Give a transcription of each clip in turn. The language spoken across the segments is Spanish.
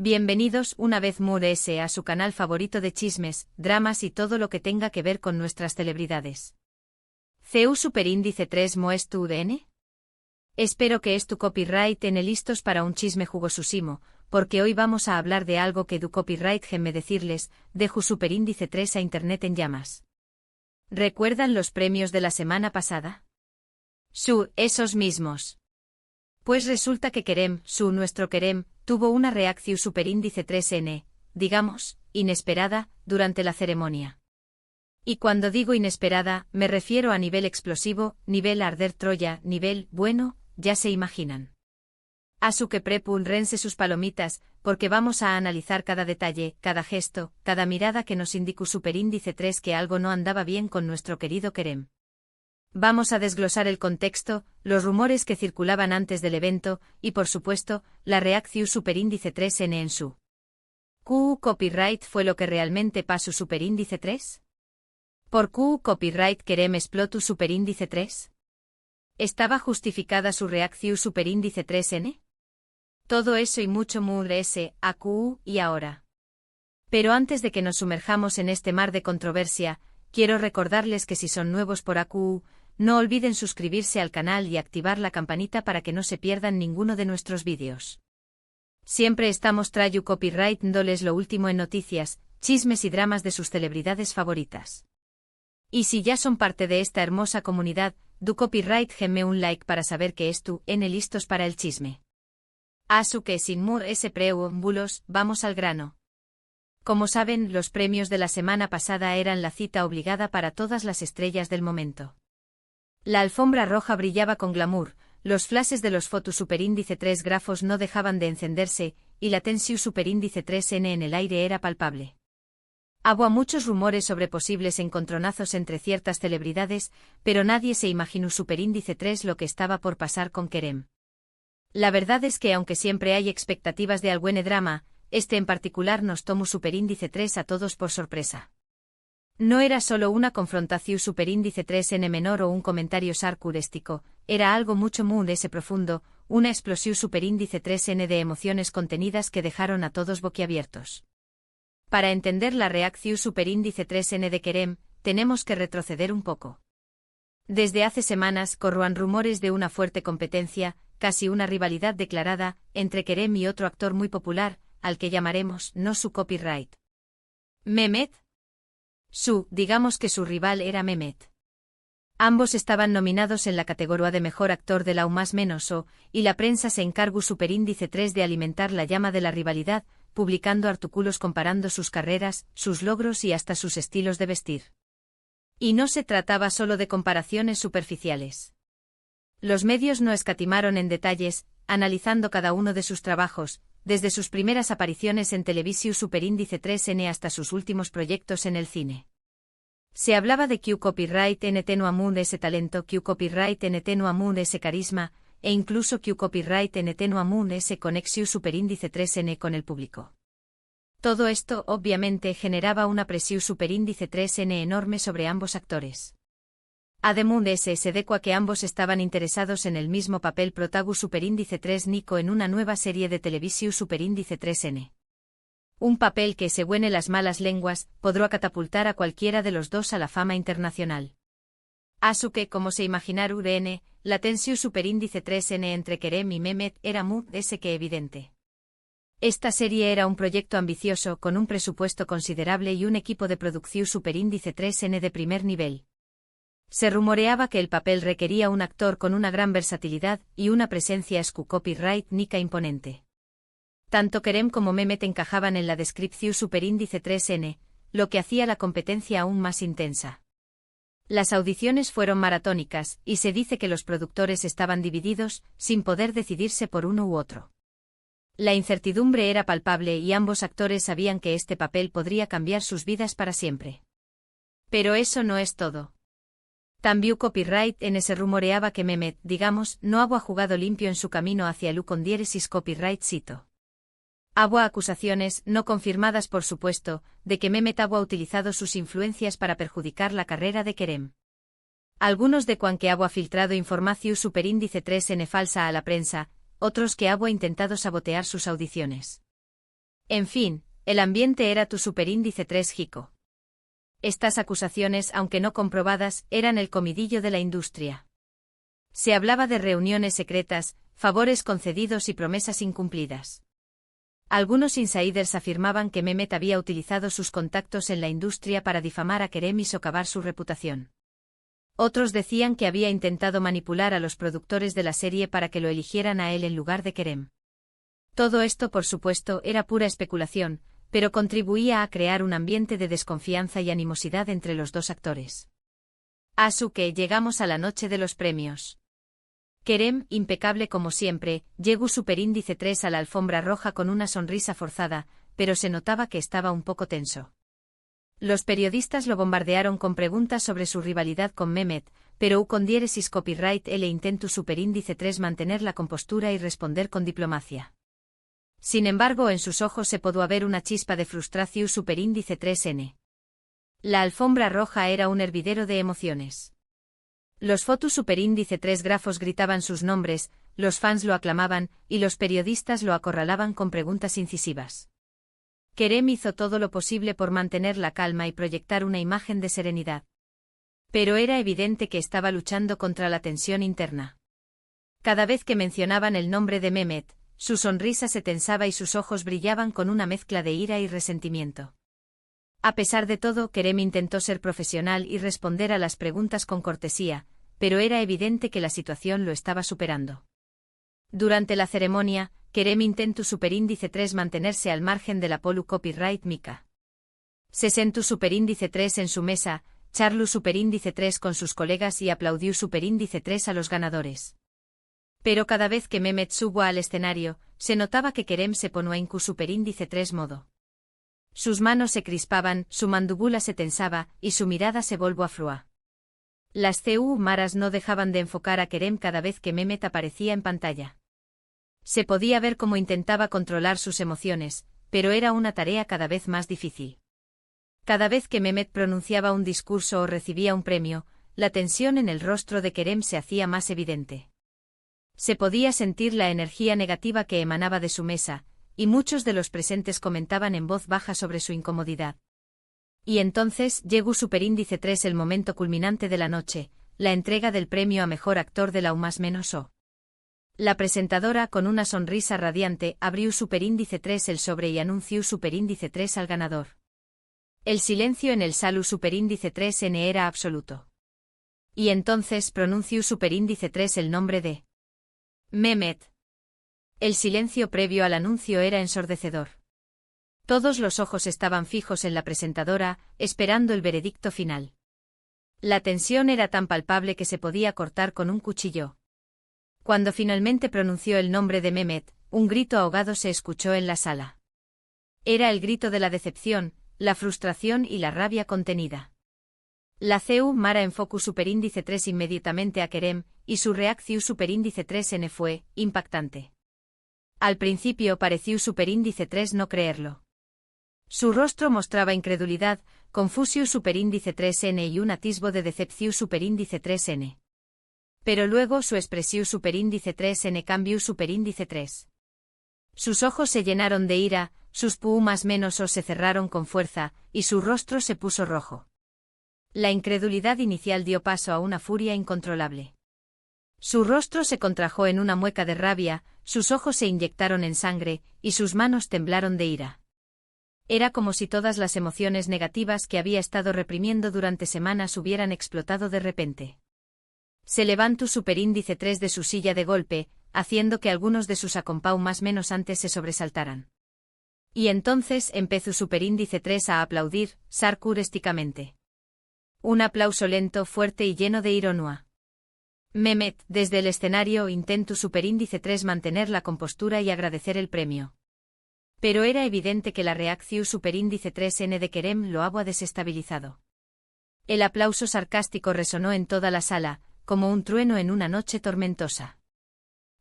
Bienvenidos una vez más a su canal favorito de chismes, dramas y todo lo que tenga que ver con nuestras celebridades. ¿CU Superíndice 3 Moes tu UDN? Espero que es tu copyright en listos para un chisme jugosísimo, porque hoy vamos a hablar de algo que du copyright me decirles, deju Superíndice 3 a internet en llamas. ¿Recuerdan los premios de la semana pasada? Esos mismos. Pues resulta que nuestro Kerem, tuvo una reacción Superíndice 3N, digamos, inesperada, durante la ceremonia. Y cuando digo inesperada, me refiero a nivel explosivo, nivel arder Troya, nivel, bueno, ya se imaginan. Asu que rense sus palomitas, porque vamos a analizar cada detalle, cada gesto, cada mirada que nos indica Superíndice 3 que algo no andaba bien con nuestro querido Kerem. Vamos a desglosar el contexto, los rumores que circulaban antes del evento, y por supuesto, la reacción Superíndice 3N en su copyright fue lo que realmente pasó Superíndice 3. ¿Por copyright Kerem explotó Superíndice 3? ¿Estaba justificada su reacción Superíndice 3N? Todo eso y mucho más y ahora. Pero antes de que nos sumerjamos en este mar de controversia, quiero recordarles que si son nuevos por AQU, no olviden suscribirse al canal y activar la campanita para que no se pierdan ninguno de nuestros vídeos. Siempre estamos trayu copyright dándoles lo último en noticias, chismes y dramas de sus celebridades favoritas. Y si ya son parte de esta hermosa comunidad, du copyright gemme un like para saber que es tú, listos para el chisme. Asu que sin preámbulos, vamos al grano. Como saben, los premios de la semana pasada eran la cita obligada para todas las estrellas del momento. La alfombra roja brillaba con glamour, los flashes de los fotos Superíndice 3 grafos no dejaban de encenderse, y la tensión Superíndice 3N en el aire era palpable. Hubo muchos rumores sobre posibles encontronazos entre ciertas celebridades, pero nadie se imaginó Superíndice 3 lo que estaba por pasar con Kerem. La verdad es que aunque siempre hay expectativas de algún drama, este en particular nos tomó Superíndice 3 a todos por sorpresa. No era solo una confrontación Superíndice 3N menor o un comentario sarcástico, era algo mucho más profundo, una explosión Superíndice 3N de emociones contenidas que dejaron a todos boquiabiertos. Para entender la reacción Superíndice 3N de Kerem, tenemos que retroceder un poco. Desde hace semanas corrían rumores de una fuerte competencia, casi una rivalidad declarada, entre Kerem y otro actor muy popular, al que llamaremos no su copyright. Mehmet. Digamos que su rival era Mehmet. Ambos estaban nominados en la categoría de mejor actor de la U+O, y la prensa se encargó Superíndice 3 de alimentar la llama de la rivalidad, publicando artículos comparando sus carreras, sus logros y hasta sus estilos de vestir. Y no se trataba solo de comparaciones superficiales. Los medios no escatimaron en detalles, analizando cada uno de sus trabajos, desde sus primeras apariciones en televisión Superíndice 3N hasta sus últimos proyectos en el cine. Se hablaba de Q copyright NT no amun ese talento, Q copyright NT no amun ese carisma, e incluso Q copyright NT no amun ese conexión Superíndice 3N con el público. Todo esto, obviamente, generaba una presión Superíndice 3N enorme sobre ambos actores. Además se decua que ambos estaban interesados en el mismo papel protagonista Superíndice 3 Nico en una nueva serie de televisión Superíndice 3N. Un papel que, según las malas lenguas, podrá catapultar a cualquiera de los dos a la fama internacional. Asu que, como se imaginar UDN, la tensión Superíndice 3N entre Kerem y Mehmet era muy que evidente. Esta serie era un proyecto ambicioso con un presupuesto considerable y un equipo de producción Superíndice 3N de primer nivel. Se rumoreaba que el papel requería un actor con una gran versatilidad y una presencia copyright nica imponente. Tanto Kerem como Mehmet encajaban en la descripción Superíndice 3N, lo que hacía la competencia aún más intensa. Las audiciones fueron maratónicas, y se dice que los productores estaban divididos, sin poder decidirse por uno u otro. La incertidumbre era palpable y ambos actores sabían que este papel podría cambiar sus vidas para siempre. Pero eso no es todo. También copyright se rumoreaba que Mehmet, digamos, no había jugado limpio en su camino hacia el con diéresis copyright cito. Hubo acusaciones, no confirmadas por supuesto, de que Mehmet había utilizado sus influencias para perjudicar la carrera de Kerem. Algunos de que había filtrado información Superíndice 3N falsa a la prensa, otros que había intentado sabotear sus audiciones. En fin, el ambiente era tu superíndice 3 Jico. Estas acusaciones, aunque no comprobadas, eran el comidillo de la industria. Se hablaba de reuniones secretas, favores concedidos y promesas incumplidas. Algunos insiders afirmaban que Mehmet había utilizado sus contactos en la industria para difamar a Kerem y socavar su reputación. Otros decían que había intentado manipular a los productores de la serie para que lo eligieran a él en lugar de Kerem. Todo esto, por supuesto, era pura especulación, pero contribuía a crear un ambiente de desconfianza y animosidad entre los dos actores. Que llegamos a la noche de los premios. Kerem, impecable como siempre, llegó superíndice 3 a la alfombra roja con una sonrisa forzada, pero se notaba que estaba un poco tenso. Los periodistas lo bombardearon con preguntas sobre su rivalidad con Mehmet, pero con diéresis copyright le intentó superíndice 3 mantener la compostura y responder con diplomacia. Sin embargo, en sus ojos se pudo ver una chispa de frustración superíndice 3N. La alfombra roja era un hervidero de emociones. Los fotos superíndice 3 grafos gritaban sus nombres, los fans lo aclamaban, y los periodistas lo acorralaban con preguntas incisivas. Kerem hizo todo lo posible por mantener la calma y proyectar una imagen de serenidad. Pero era evidente que estaba luchando contra la tensión interna. Cada vez que mencionaban el nombre de Mehmet, su sonrisa se tensaba y sus ojos brillaban con una mezcla de ira y resentimiento. A pesar de todo, Kerem intentó ser profesional y responder a las preguntas con cortesía, pero era evidente que la situación lo estaba superando. Durante la ceremonia, Kerem intentó superíndice 3 mantenerse al margen de la polu copyright Mika. Se sentó superíndice 3 en su mesa, charló superíndice 3 con sus colegas y aplaudió superíndice 3 a los ganadores. Pero cada vez que Mehmet subió al escenario, se notaba que Kerem se ponía en superíndice 3 modo. Sus manos se crispaban, su mandíbula se tensaba, y su mirada se volvió a frua. Las cámaras no dejaban de enfocar a Kerem cada vez que Mehmet aparecía en pantalla. Se podía ver cómo intentaba controlar sus emociones, pero era una tarea cada vez más difícil. Cada vez que Mehmet pronunciaba un discurso o recibía un premio, la tensión en el rostro de Kerem se hacía más evidente. Se podía sentir la energía negativa que emanaba de su mesa, y muchos de los presentes comentaban en voz baja sobre su incomodidad. Y entonces llegó superíndice 3 el momento culminante de la noche, la entrega del premio a mejor actor de la U+O. La presentadora, con una sonrisa radiante, abrió superíndice 3 el sobre y anunció superíndice 3 al ganador. El silencio en el salu superíndice 3N era absoluto. Y entonces pronunció superíndice 3 el nombre de Mehmet. El silencio previo al anuncio era ensordecedor. Todos los ojos estaban fijos en la presentadora, esperando el veredicto final. La tensión era tan palpable que se podía cortar con un cuchillo. Cuando finalmente pronunció el nombre de Mehmet, un grito ahogado se escuchó en la sala. Era el grito de la decepción, la frustración y la rabia contenida. La cámara enfocó superíndice 3 inmediatamente a Kerem, y su reacción superíndice 3N fue impactante. Al principio pareció superíndice 3 no creerlo. Su rostro mostraba incredulidad, confusión superíndice 3N y un atisbo de decepción superíndice 3N. Pero luego su expresión superíndice 3N cambió superíndice 3. Sus ojos se llenaron de ira, sus +O se cerraron con fuerza, y su rostro se puso rojo. La incredulidad inicial dio paso a una furia incontrolable. Su rostro se contrajo en una mueca de rabia, sus ojos se inyectaron en sangre, y sus manos temblaron de ira. Era como si todas las emociones negativas que había estado reprimiendo durante semanas hubieran explotado de repente. Se levantó superíndice 3 de su silla de golpe, haciendo que algunos de sus acompañantes antes se sobresaltaran. Y entonces empezó superíndice 3 a aplaudir, sarcásticamente. Un aplauso lento, fuerte y lleno de ironía. Mehmet, desde el escenario, intentó superíndice 3 mantener la compostura y agradecer el premio. Pero era evidente que la reacción superíndice 3N de Kerem lo había desestabilizado. El aplauso sarcástico resonó en toda la sala, como un trueno en una noche tormentosa.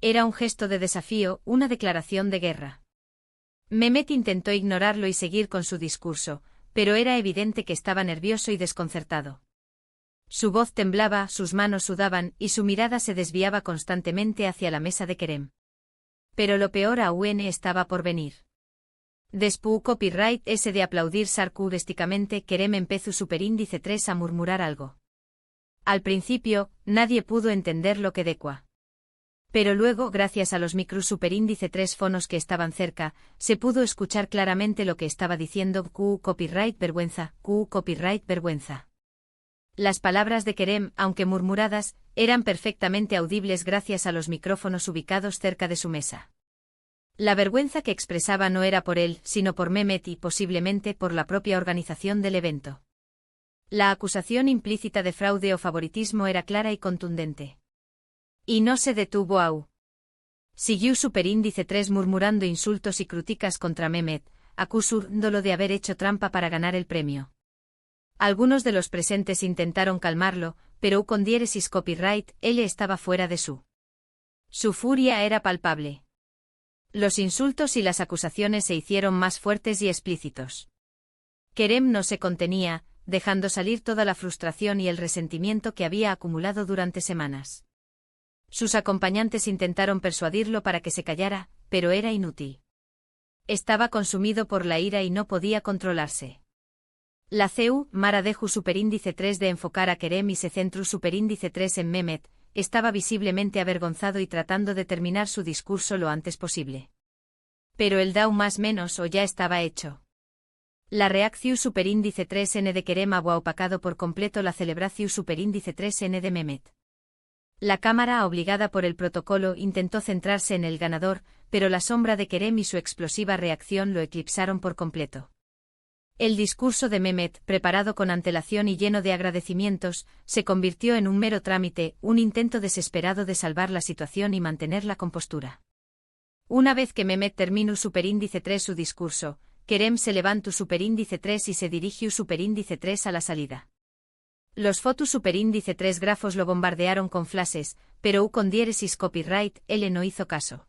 Era un gesto de desafío, una declaración de guerra. Mehmet intentó ignorarlo y seguir con su discurso, pero era evidente que estaba nervioso y desconcertado. Su voz temblaba, sus manos sudaban, y su mirada se desviaba constantemente hacia la mesa de Kerem. Pero lo peor aún estaba por venir. Después copyright ese de aplaudir sarcásticamente, Kerem empezó superíndice 3 a murmurar algo. Al principio, nadie pudo entender lo que decía. Pero luego, gracias a los micros superíndice 3 fonos que estaban cerca, se pudo escuchar claramente lo que estaba diciendo. Copyright vergüenza, copyright vergüenza. Las palabras de Kerem, aunque murmuradas, eran perfectamente audibles gracias a los micrófonos ubicados cerca de su mesa. La vergüenza que expresaba no era por él, sino por Mehmet y posiblemente por la propia organización del evento. La acusación implícita de fraude o favoritismo era clara y contundente. Y no se detuvo aún. Siguió superíndice 3 murmurando insultos y críticas contra Mehmet, acusándolo de haber hecho trampa para ganar el premio. Algunos de los presentes intentaron calmarlo, pero con diéresis copyright, él estaba fuera de su. Su furia era palpable. Los insultos y las acusaciones se hicieron más fuertes y explícitos. Kerem no se contenía, dejando salir toda la frustración y el resentimiento que había acumulado durante semanas. Sus acompañantes intentaron persuadirlo para que se callara, pero era inútil. Estaba consumido por la ira y no podía controlarse. La CEU, Mara dejó superíndice 3 de enfocar a Kerem y se centró superíndice 3 en Mehmet, estaba visiblemente avergonzado y tratando de terminar su discurso lo antes posible. Pero el DAO más menos o ya estaba hecho. La reacción superíndice 3N de Kerem había opacado por completo la celebración superíndice 3N de Mehmet. La cámara, obligada por el protocolo, intentó centrarse en el ganador, pero la sombra de Kerem y su explosiva reacción lo eclipsaron por completo. El discurso de Mehmet, preparado con antelación y lleno de agradecimientos, se convirtió en un mero trámite, un intento desesperado de salvar la situación y mantener la compostura. Una vez que Mehmet terminó superíndice 3 su discurso, Kerem se levantó superíndice 3 y se dirigió superíndice 3 a la salida. Los fotos superíndice 3 grafos lo bombardearon con flashes, pero con diéresis copyright, él no hizo caso.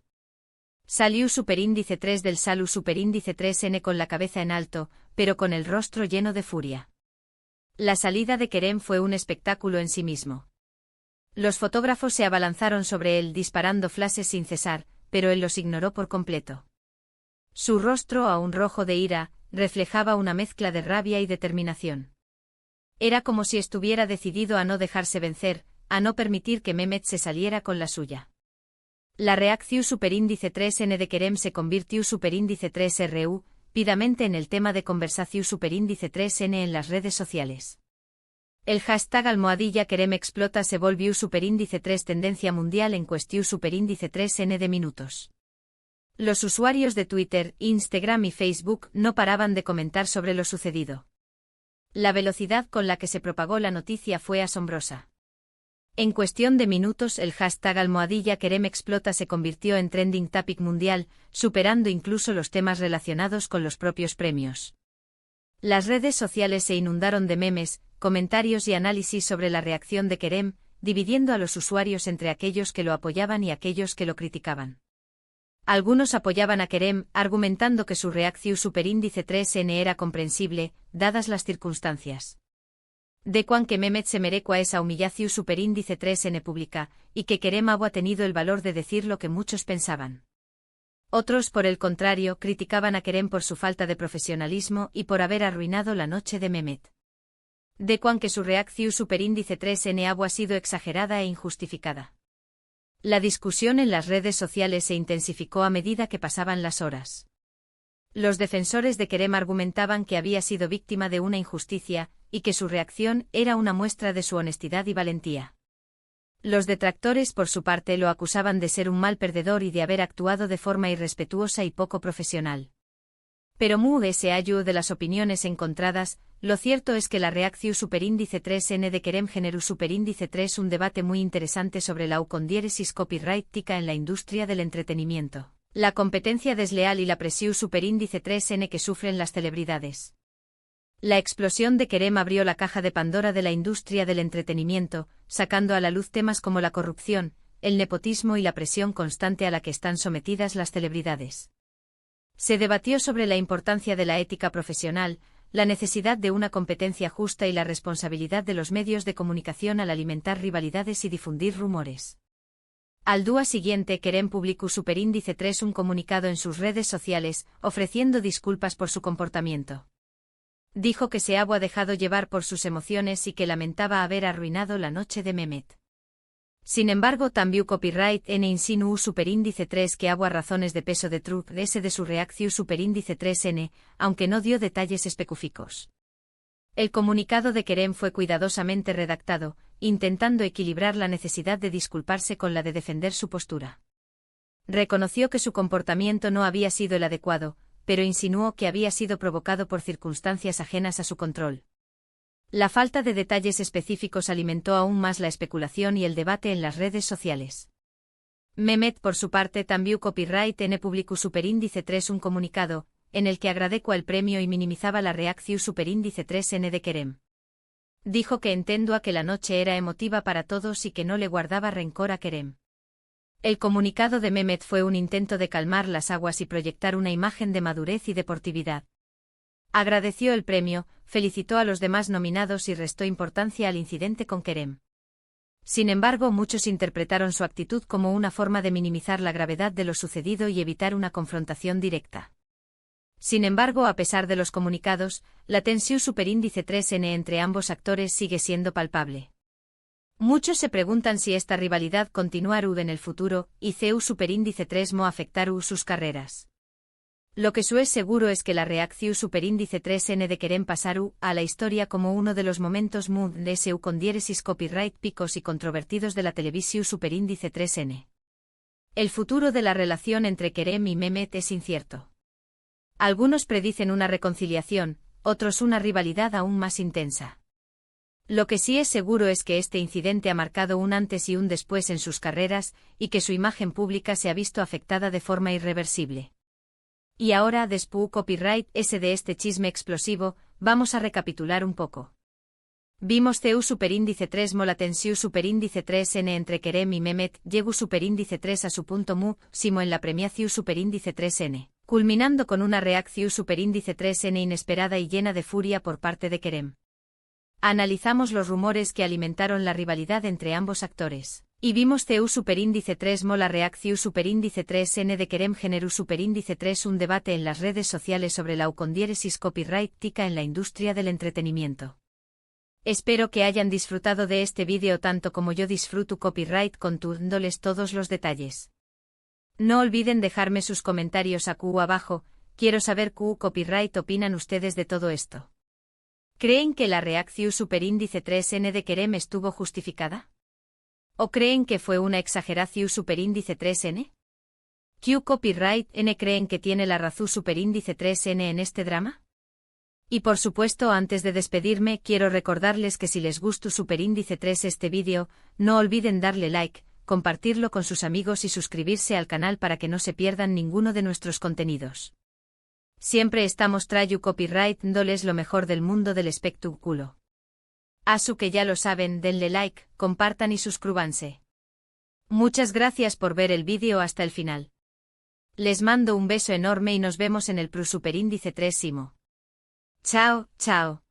Salió superíndice 3 del salu superíndice 3N con la cabeza en alto, pero con el rostro lleno de furia. La salida de Kerem fue un espectáculo en sí mismo. Los fotógrafos se abalanzaron sobre él disparando flashes sin cesar, pero él los ignoró por completo. Su rostro, aún rojo de ira, reflejaba una mezcla de rabia y determinación. Era como si estuviera decidido a no dejarse vencer, a no permitir que Mehmet se saliera con la suya. La reacción superíndice 3N de Kerem se convirtió superíndice 3RU, pidamente en el tema de conversación superíndice 3N en las redes sociales. El hashtag #Kerem explota se volvió superíndice 3 tendencia mundial en cuestión superíndice 3N de minutos. Los usuarios de Twitter, Instagram y Facebook no paraban de comentar sobre lo sucedido. La velocidad con la que se propagó la noticia fue asombrosa. En cuestión de minutos el hashtag #Kerem explota se convirtió en trending topic mundial, superando incluso los temas relacionados con los propios premios. Las redes sociales se inundaron de memes, comentarios y análisis sobre la reacción de Kerem, dividiendo a los usuarios entre aquellos que lo apoyaban y aquellos que lo criticaban. Algunos apoyaban a Kerem, argumentando que su reacción superíndice 3N era comprensible, dadas las circunstancias. De cuan que Mehmet se merecua esa humillación superíndice 3N pública, y que Kerem había tenido el valor de decir lo que muchos pensaban. Otros, por el contrario, criticaban a Kerem por su falta de profesionalismo y por haber arruinado la noche de Mehmet. De cuan que su reacción superíndice 3N había sido exagerada e injustificada. La discusión en las redes sociales se intensificó a medida que pasaban las horas. Los defensores de Kerem argumentaban que había sido víctima de una injusticia, y que su reacción era una muestra de su honestidad y valentía. Los detractores por su parte lo acusaban de ser un mal perdedor y de haber actuado de forma irrespetuosa y poco profesional. Pero se halló de las opiniones encontradas, lo cierto es que la reacción superíndice 3N de Kerem generó superíndice 3 un debate muy interesante sobre la con-diéresis copyrightica en la industria del entretenimiento, la competencia desleal y la presión superíndice 3N que sufren las celebridades. La explosión de Kerem abrió la caja de Pandora de la industria del entretenimiento, sacando a la luz temas como la corrupción, el nepotismo y la presión constante a la que están sometidas las celebridades. Se debatió sobre la importancia de la ética profesional, la necesidad de una competencia justa y la responsabilidad de los medios de comunicación al alimentar rivalidades y difundir rumores. Al día siguiente Kerem publicó superíndice 3 un comunicado en sus redes sociales, ofreciendo disculpas por su comportamiento. Dijo que se había dejado llevar por sus emociones y que lamentaba haber arruinado la noche de Mehmet. Sin embargo, también copyright en insinuó superíndice 3 que había razones de peso de truth ese de su reacción superíndice 3n, aunque no dio detalles específicos. El comunicado de Kerem fue cuidadosamente redactado, intentando equilibrar la necesidad de disculparse con la de defender su postura. Reconoció que su comportamiento no había sido el adecuado, pero insinuó que había sido provocado por circunstancias ajenas a su control. La falta de detalles específicos alimentó aún más la especulación y el debate en las redes sociales. Mehmet, por su parte, también copyright en publicó superíndice 3 un comunicado, en el que agradecía el premio y minimizaba la reacción superíndice 3n de Kerem. Dijo que entendía que la noche era emotiva para todos y que no le guardaba rencor a Kerem. El comunicado de Mehmet fue un intento de calmar las aguas y proyectar una imagen de madurez y deportividad. Agradeció el premio, felicitó a los demás nominados y restó importancia al incidente con Kerem. Sin embargo, muchos interpretaron su actitud como una forma de minimizar la gravedad de lo sucedido y evitar una confrontación directa. Sin embargo, a pesar de los comunicados, la tensión superíndice 3n entre ambos actores sigue siendo palpable. Muchos se preguntan si esta rivalidad continuará en el futuro, y CEU superíndice 3 mo afectará sus carreras. Lo que es seguro es que la reacción superíndice 3n de Kerem pasará a la historia como uno de los momentos muy de SEU con diéresis copyright picos y controvertidos de la televisión superíndice 3n. El futuro de la relación entre Kerem y Mehmet es incierto. Algunos predicen una reconciliación, otros una rivalidad aún más intensa. Lo que sí es seguro es que este incidente ha marcado un antes y un después en sus carreras, y que su imagen pública se ha visto afectada de forma irreversible. Y ahora, después copyright ese de este chisme explosivo, vamos a recapitular un poco. Vimos CEU superíndice 3 mo la tensión superíndice 3n entre Kerem y Mehmet llegó superíndice 3 a su punto máximo en la premiación superíndice 3n, culminando con una reacción superíndice 3n inesperada y llena de furia por parte de Kerem. Analizamos los rumores que alimentaron la rivalidad entre ambos actores, y vimos CEU superíndice 3 mo la reacción superíndice 3n de Kerem generó superíndice 3 un debate en las redes sociales sobre la ucondiéresis copyright tica en la industria del entretenimiento. Espero que hayan disfrutado de este vídeo tanto como yo disfruto copyright contándoles todos los detalles. No olviden dejarme sus comentarios aquí abajo, quiero saber qué copyright opinan ustedes de todo esto. ¿Creen que la reacción superíndice 3n de Kerem estuvo justificada? ¿O creen que fue una exageración superíndice 3n? ¿Q copyright n creen que tiene la razón superíndice 3n en este drama? Y por supuesto, antes de despedirme, quiero recordarles que si les gustó superíndice 3 este vídeo, no olviden darle like, compartirlo con sus amigos y suscribirse al canal para que no se pierdan ninguno de nuestros contenidos. Siempre estamos trayu copyright dándoles lo mejor del mundo del espectáculo. Asu que ya lo saben, denle like, compartan y suscríbanse. Muchas gracias por ver el vídeo hasta el final. Les mando un beso enorme y nos vemos en el superíndice 3 simo. Chao, chao.